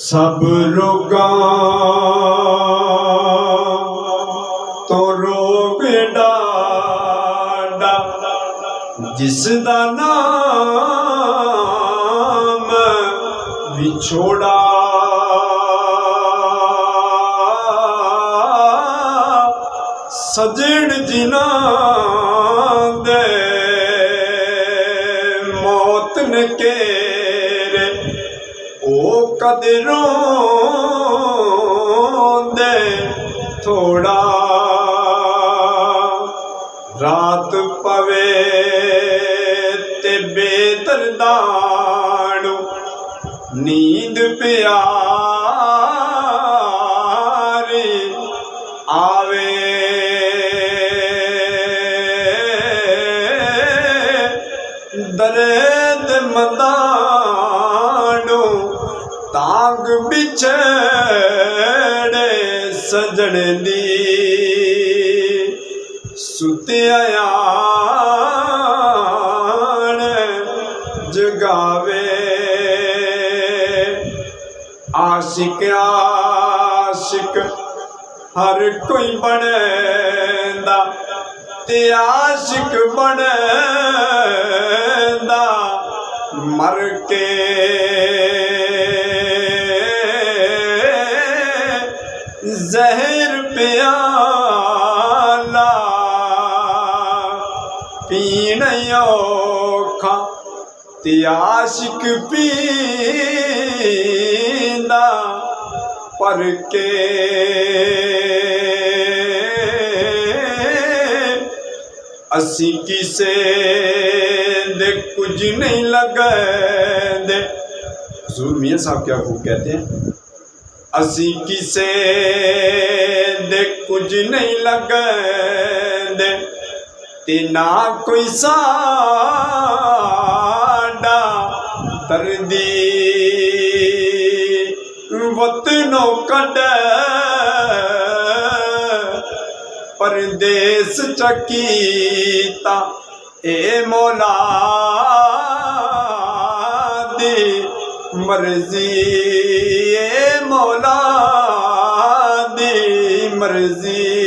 सब रोगां तो रोग डाडा जिसदा नाम विछोड़ा। सजण जिन्हां दे मौत न केरे ओ कदरों दे थोड़ा। रात पवे ते बेदर्दाणु नींद प्यारी आवे। दर्द मंदाणु तांग बिछड़े सजण दी सुतिया यान जगावे। आशिक आशिक हर कोई बनेंदा ते आशिक बनेंदा मर के। जहर प्याला पीण औखा ते आशिक पींदा पर के। असी किसे दे कुछ नहीं लगदे। हुज़ूर मियां साहब क्या खूब कहते हैं, असी किसे दे कुछ नहीं लगदे ते ना कोई साडा दर्दी। वतनों कढे परदेस चकीता ए मौला दी मर्जी। ए मौला दी मर्जी।